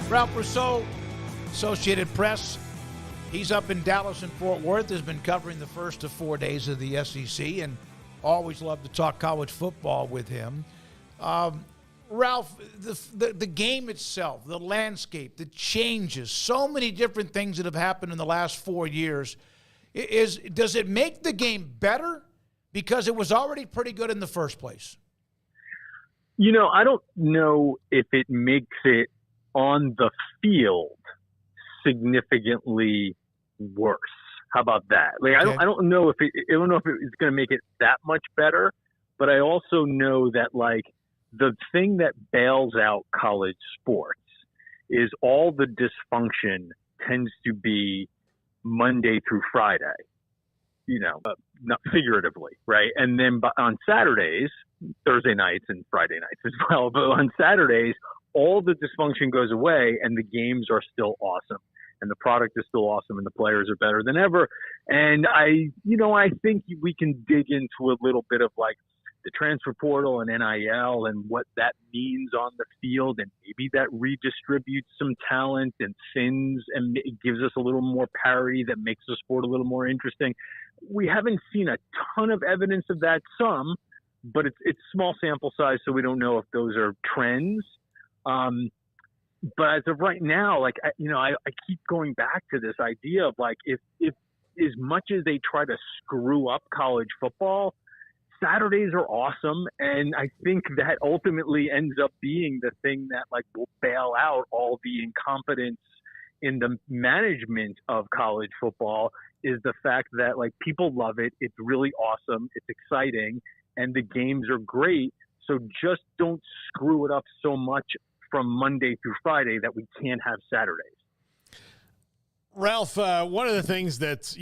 Ralph Russo, Associated Press. He's up in Dallas and Fort Worth, has been covering the first of 4 days of the SEC, and always love to talk college football with him. Ralph, the game itself, the landscape, the changes, so many different things that have happened in the last 4 years. Does it make the game better because it was already pretty good in the first place? You know, I don't know if it makes it on the field significantly worse. How about that? Like, okay. I don't know if it's going to make it that much better, but I also know that, like, the thing that bails out college sports is all the dysfunction tends to be Monday through Friday, you know, not figuratively, right? And then on Saturdays, Thursday nights and Friday nights as well, but on Saturdays, all the dysfunction goes away and the games are still awesome and the product is still awesome and the players are better than ever. And I think we can dig into a little bit of like the transfer portal and NIL and what that means on the field, and maybe that redistributes some talent and sins and it gives us a little more parity that makes the sport a little more interesting. We haven't seen a ton of evidence of that, but it's small sample size, so we don't know if those are trends. But as of right now, like, I keep going back to this idea of like, if as much as they try to screw up college football, Saturdays are awesome. And I think that ultimately ends up being the thing that like will bail out all the incompetence in the management of college football, is the fact that like people love it. It's really awesome. It's exciting and the games are great. So just don't screw it up so much from Monday through Friday that we can't have Saturdays. Ralph, one of the things that,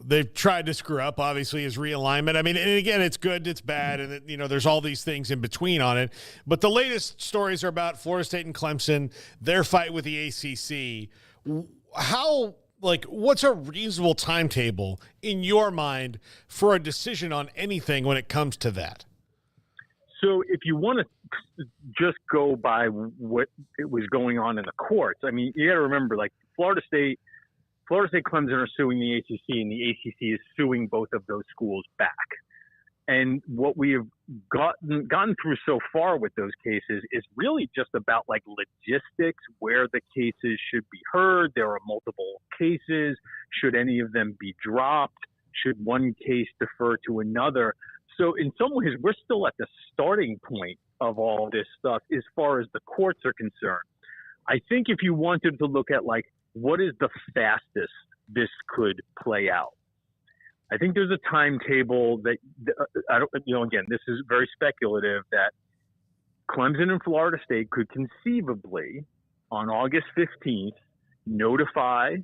they've tried to screw up, obviously, is realignment. I mean, and again, it's good, it's bad, and, there's all these things in between on it. But the latest stories are about Florida State and Clemson, their fight with the ACC. What's a reasonable timetable in your mind for a decision on anything when it comes to that? So if you want to just go by what it was going on in the courts, I mean, you got to remember, like, Florida State, Clemson are suing the ACC, and the ACC is suing both of those schools back. And what we have gotten through so far with those cases is really just about like logistics, where the cases should be heard. There are multiple cases. Should any of them be dropped? Should one case defer to another? So in some ways, we're still at the starting point of all this stuff as far as the courts are concerned. I think if you wanted to look at like, what is the fastest this could play out? I think there's a timetable that again, this is very speculative, that Clemson and Florida State could conceivably on August 15th notify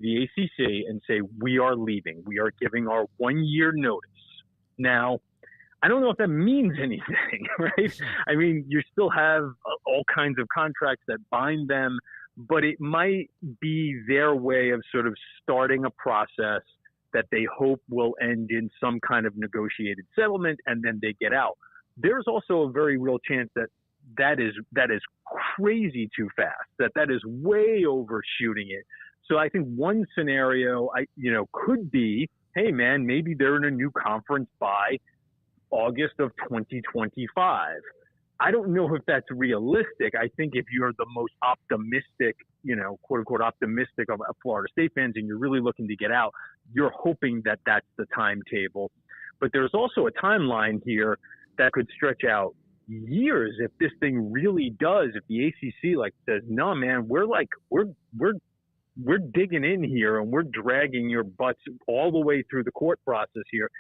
the ACC and say, we are leaving. We are giving our 1 year notice. Now, I don't know if that means anything, right? I mean, you still have all kinds of contracts that bind them, but it might be their way of sort of starting a process that they hope will end in some kind of negotiated settlement, and then they get out. There's also a very real chance that is crazy too fast, that is way overshooting it. So I think one scenario could be, hey man, maybe they're in a new conference by August of 2025. I don't know if that's realistic. I think if you're the most optimistic, quote unquote optimistic of Florida State fans, and you're really looking to get out, you're hoping that that's the timetable. But there's also a timeline here that could stretch out years if this thing really does. If the ACC says, no man, we're digging in here and we're dragging your butts all the way through the court process here.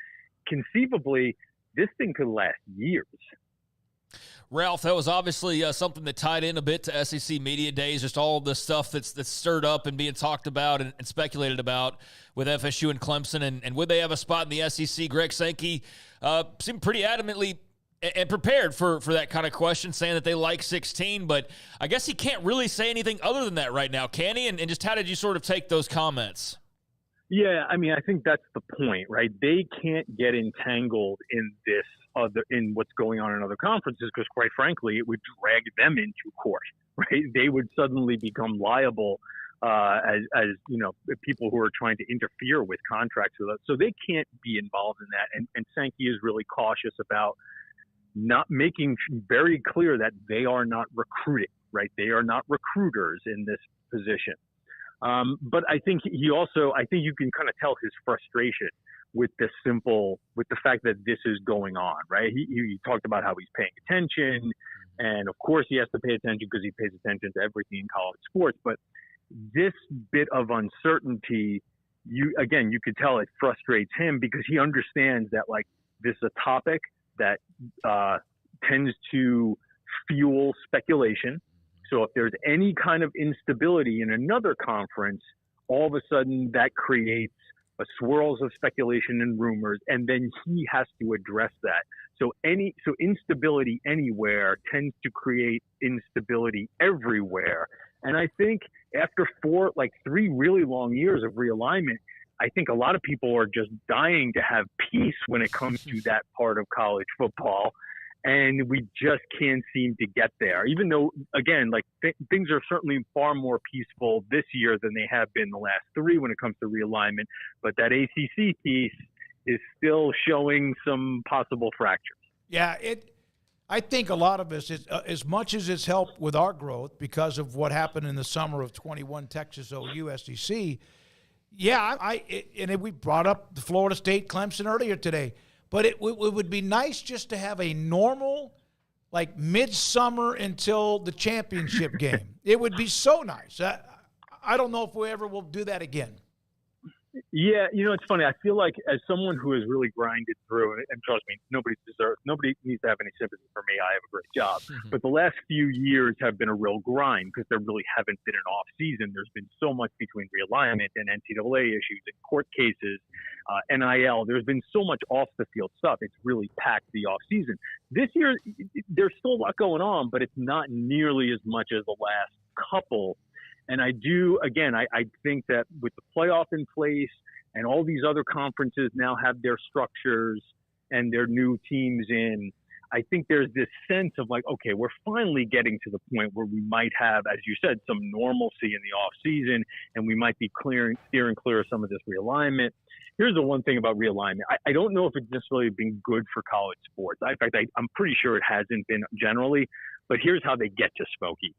Conceivably, this thing could last years. Ralph, that was obviously something that tied in a bit to SEC Media Days, just all the stuff that's stirred up and being talked about and speculated about with FSU and Clemson. And would they have a spot in the SEC? Greg Sankey seemed pretty adamantly and prepared for that kind of question, saying that they like 16. But I guess he can't really say anything other than that right now, can he? And just how did you sort of take those comments? Yeah, I mean, I think that's the point, right? They can't get entangled in in what's going on in other conferences because, quite frankly, it would drag them into court, right? They would suddenly become liable as people who are trying to interfere with contracts with us. So they can't be involved in that. And Sankey is really cautious about not making very clear that they are not recruiting, right? They are not recruiters in this position. But I think I think you can kind of tell his frustration with the fact that this is going on, right? He talked about how he's paying attention, and of course he has to pay attention because he pays attention to everything in college sports. But this bit of uncertainty, you could tell it frustrates him because he understands that like this is a topic that tends to fuel speculation. So if there's any kind of instability in another conference, all of a sudden that creates a swirls of speculation and rumors, and then he has to address that. So instability anywhere tends to create instability everywhere. And I think after 3 really long years of realignment, I think a lot of people are just dying to have peace when it comes to that part of college football. And we just can't seem to get there, even though, again, things are certainly far more peaceful this year than they have been the last 3 when it comes to realignment. But that ACC piece is still showing some possible fractures. Yeah, I think a lot of us, as much as it's helped with our growth because of what happened in the summer of 21 Texas OU SEC. Yeah, we brought up the Florida State Clemson earlier today. But it would be nice just to have a normal, like midsummer until the championship game. It would be so nice. I don't know if we ever will do that again. Yeah, it's funny. I feel like as someone who has really grinded through, and trust me, nobody needs to have any sympathy for me. I have a great job. Mm-hmm. But the last few years have been a real grind because there really haven't been an off season. There's been so much between realignment and NCAA issues and court cases, NIL. There's been so much off the field stuff. It's really packed the off season. This year, there's still a lot going on, but it's not nearly as much as the last couple. And I think that with the playoff in place and all these other conferences now have their structures and their new teams in, I think there's this sense of like, okay, we're finally getting to the point where we might have, as you said, some normalcy in the off season, and we might be steering clear of some of this realignment. Here's the one thing about realignment. I don't know if it's necessarily been good for college sports. In fact, I'm pretty sure it hasn't been generally, but here's how they get you, Smokey.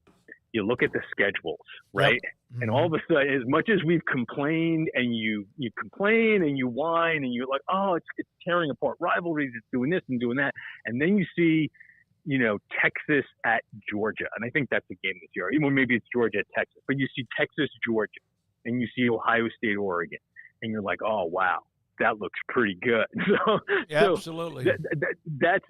You look at the schedules, right? Yep. Mm-hmm. And all of a sudden, as much as we've complained and you complain and you whine and you're like, oh, it's tearing apart rivalries, it's doing this and doing that. And then you see, Texas at Georgia. And I think that's the game this year. Even maybe it's Georgia at Texas. But you see Texas, Georgia, and you see Ohio State, Oregon. And you're like, oh, wow, that looks pretty good. So absolutely. That's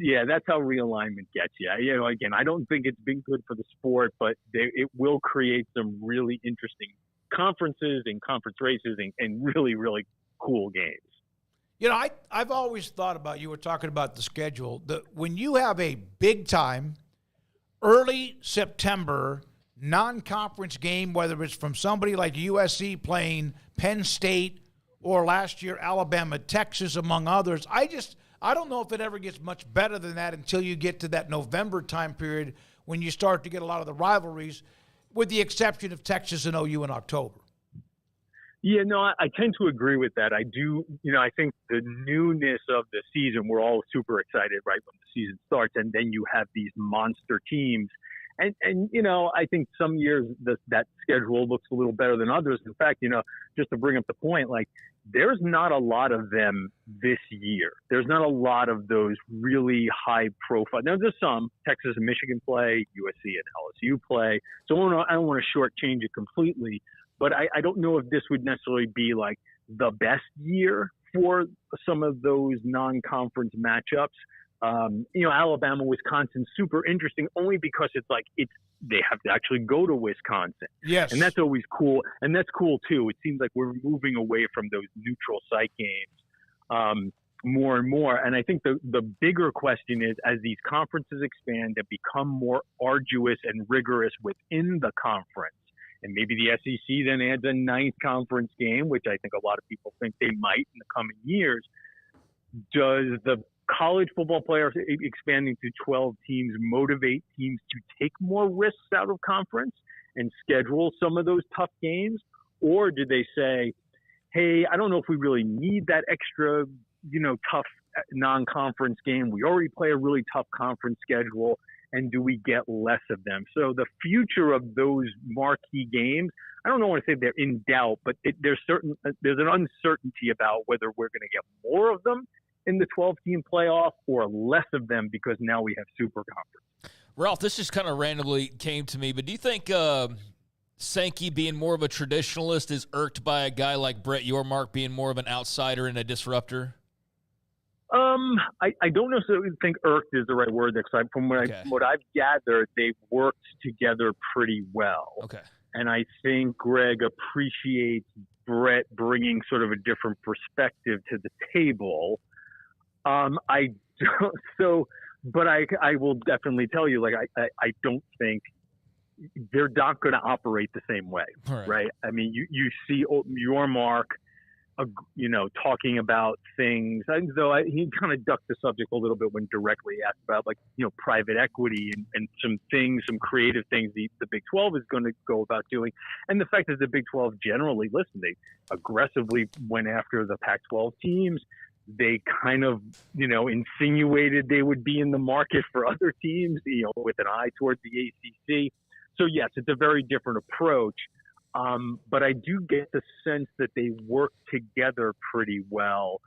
how realignment gets you. Again, I don't think it's been good for the sport, but it will create some really interesting conferences and conference races and really, really cool games. I've always thought about, you were talking about the schedule, when you have a big time, early September non-conference game, whether it's from somebody like USC playing Penn State, or last year, Alabama, Texas, among others. I don't know if it ever gets much better than that until you get to that November time period when you start to get a lot of the rivalries, with the exception of Texas and OU in October. Yeah, no, I tend to agree with that. I do, I think the newness of the season, we're all super excited right when the season starts, and then you have these monster teams. And I think some years that schedule looks a little better than others. In fact, just to bring up the point, like there's not a lot of them this year. There's not a lot of those really high profile. Now there's some. Texas and Michigan play, USC and LSU play. So I don't want to shortchange it completely, but I don't know if this would necessarily be like the best year for some of those non-conference matchups. Alabama, Wisconsin, super interesting only because they have to actually go to Wisconsin. Yes. And that's always cool. And that's cool too. It seems like we're moving away from those neutral site games more and more. And I think the bigger question is, as these conferences expand and become more arduous and rigorous within the conference, and maybe the SEC then adds a ninth conference game, which I think a lot of people think they might in the coming years. Does the college football players expanding to 12 teams motivate teams to take more risks out of conference and schedule some of those tough games? Or do they say, hey, I don't know if we really need that extra, tough non-conference game. We already play a really tough conference schedule, and do we get less of them? So the future of those marquee games, I don't want to say they're in doubt, but there's an uncertainty about whether we're going to get more of them in the 12-team playoff or less of them because now we have super conference. Ralph, this just kind of randomly came to me, but do you think Sankey being more of a traditionalist is irked by a guy like Brett Yormark being more of an outsider and a disruptor? I don't necessarily think irked is the right word. From what I've gathered, they've worked together pretty well. Okay. And I think Greg appreciates Brett bringing sort of a different perspective to the table. I will definitely tell you, I don't think they're not going to operate the same way, right? I mean, you see Yormark, talking about things, though he kind of ducked the subject a little bit when directly asked about private equity and some creative things the Big 12 is going to go about doing. And the fact that the Big 12 generally, they aggressively went after the Pac-12 teams. They kind of, insinuated they would be in the market for other teams, with an eye towards the ACC. So yes, it's a very different approach. But I do get the sense that they work together pretty well.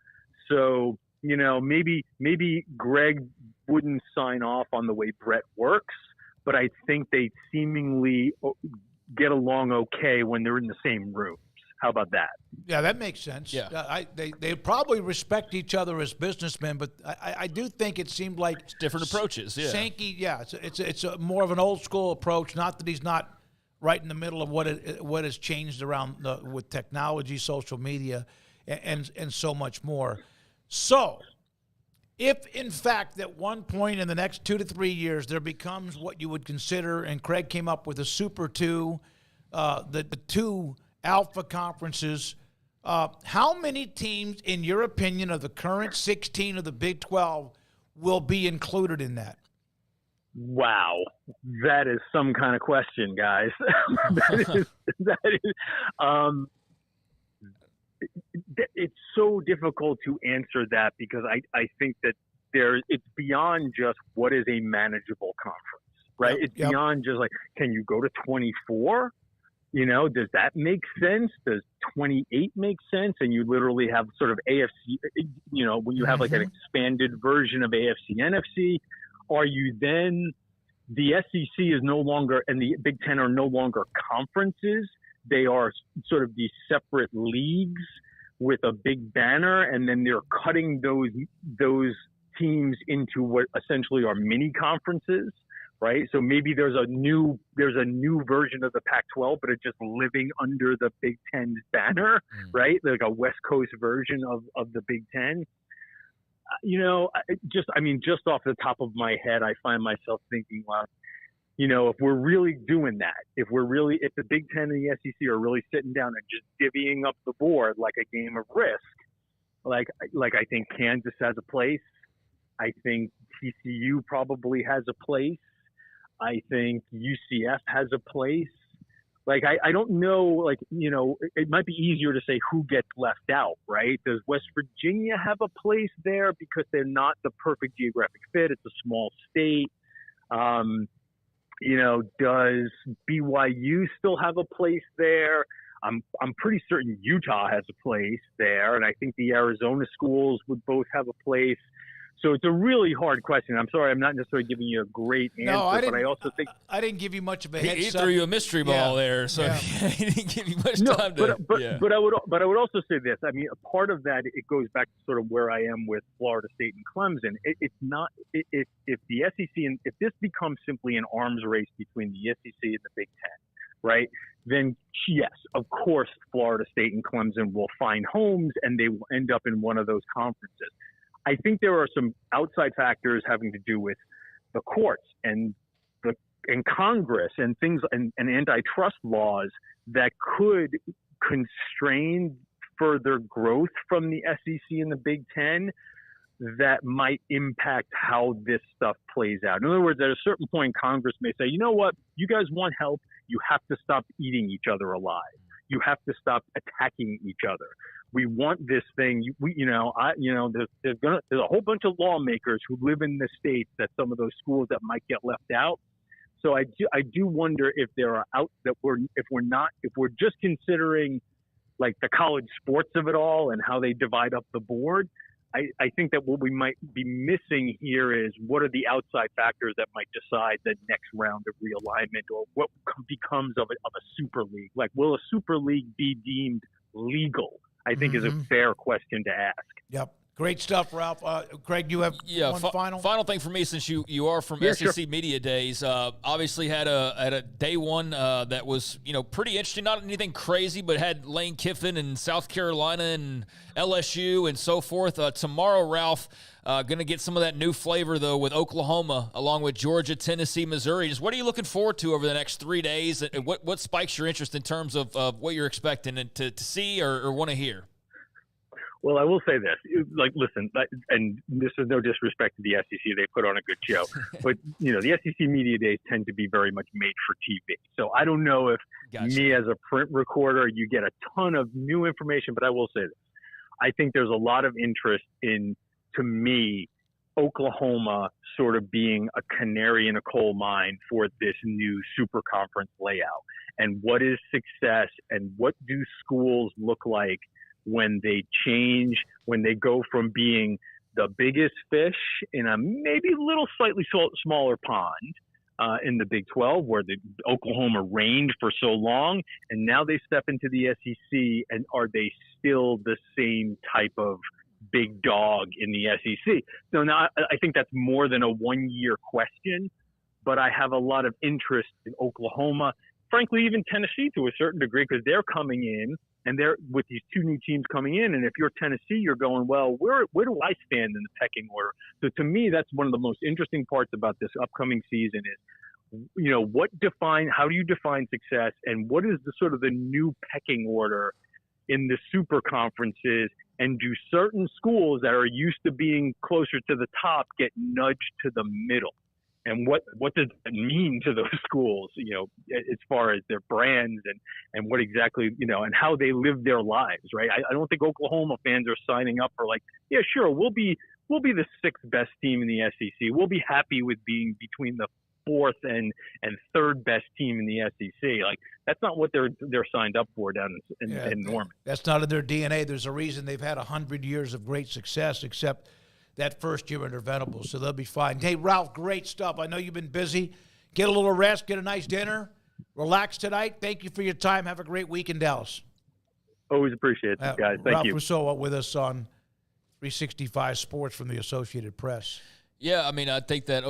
So, maybe Greg wouldn't sign off on the way Brett works, but I think they seemingly get along okay when they're in the same rooms. How about that? Yeah, that makes sense. Yeah. They probably respect each other as businessmen, but I do think it seemed like it's different approaches. Yeah. Sankey, it's a more of an old school approach. Not that he's not right in the middle of what has changed around with technology, social media, and so much more. So, if in fact at one point in the next 2 to 3 years there becomes what you would consider, and Craig came up with a Super 2, the two alpha conferences, how many teams, in your opinion, of the current 16 of the Big 12 will be included in that? Wow, that is some kind of question, guys. It's so difficult to answer that because I think that it's beyond just what is a manageable conference, right? It's beyond just can you go to 24? Does that make sense? Does 28 make sense? And you literally have sort of AFC, when you have an expanded version of AFC, NFC. Are you then, the SEC is no longer, and the Big Ten are no longer conferences. They are sort of these separate leagues with a big banner, and then they're cutting those teams into what essentially are mini conferences, right? So maybe there's a new version of the Pac-12, but it's just living under the Big Ten's banner, right? Like a West Coast version of the Big Ten. Just off the top of my head, I find myself thinking, well, if we're really doing that, if the Big Ten and the SEC are really sitting down and just divvying up the board like a game of Risk, like I think Kansas has a place. I think TCU probably has a place. I think UCF has a place. I don't know, it might be easier to say who gets left out, right? Does West Virginia have a place there because they're not the perfect geographic fit? It's a small state. Does BYU still have a place there? I'm pretty certain Utah has a place there, and I think the Arizona schools would both have a place. So it's a really hard question. I'm sorry, I'm not necessarily giving you a great answer, but I also think I didn't give you much of a heads he up. threw you a mystery ball there, so he didn't give you much time to. But I would also say this. I mean, a part of that, it goes back to sort of where I am with Florida State and Clemson. It's not if the SEC and if this becomes simply an arms race between the SEC and the Big Ten, right? Then yes, of course, Florida State and Clemson will find homes and they will end up in one of those conferences. I think there are some outside factors having to do with the courts and the Congress and things and antitrust laws that could constrain further growth from the SEC and the Big Ten that might impact how this stuff plays out. In other words, at a certain point, Congress may say, you know what, you guys want help, you have to stop eating each other alive. You have to stop attacking each other. We want this thing. There's a whole bunch of lawmakers who live in the states that some of those schools that might get left out. So I do wonder if there are out that if we're just considering like the college sports of it all and how they divide up the board. I think that what we might be missing here is what are the outside factors that might decide the next round of realignment or what becomes of a super league. Like, will a super league be deemed legal? I think is a fair question to ask. Yep. Great stuff, Ralph. Craig, you have one final thing for me, since you are from SEC Media Days. Obviously had a day one that was pretty interesting. Not anything crazy, but had Lane Kiffin and South Carolina and LSU and so forth. Tomorrow, Ralph, going to get some of that new flavor though with Oklahoma, along with Georgia, Tennessee, Missouri. Just what are you looking forward to over the next 3 days? And what spikes your interest in terms of what you're expecting to see or want to hear? Well, I will say this, listen, and this is no disrespect to the SEC. They put on a good show, but the SEC Media Days tend to be very much made for TV. So I don't know if me as a print reporter, you get a ton of new information, but I will say this. I think there's a lot of interest in, to me, Oklahoma sort of being a canary in a coal mine for this new super conference layout. And what is success and what do schools look like when they change, when they go from being the biggest fish in a maybe little slightly smaller pond in the Big 12, where the Oklahoma reigned for so long, and now they step into the SEC, and are they still the same type of big dog in the SEC? So now I think that's more than a one-year question, but I have a lot of interest in Oklahoma, frankly, even Tennessee to a certain degree, because they're coming in, and they're with these two new teams coming in. And if you're Tennessee, you're going, well, where do I stand in the pecking order? So to me, that's one of the most interesting parts about this upcoming season is, how do you define success, and what is the sort of the new pecking order in the super conferences? And do certain schools that are used to being closer to the top get nudged to the middle? And what does that mean to those schools, as far as their brands and what exactly, and how they live their lives, right? I don't think Oklahoma fans are signing up for yeah, sure, we'll be the sixth best team in the SEC. We'll be happy with being between the fourth and third best team in the SEC. That's not what they're signed up for down in Norman. That's not in their DNA. There's a reason they've had 100 years of great success, except that first year in their Venables, so they'll be fine. Hey, Ralph, great stuff. I know you've been busy. Get a little rest, get a nice dinner, relax tonight. Thank you for your time. Have a great week in Dallas. Always appreciate it, guys. Thank Ralph you. Russo with us on 365 Sports from the Associated Press. Yeah, I think that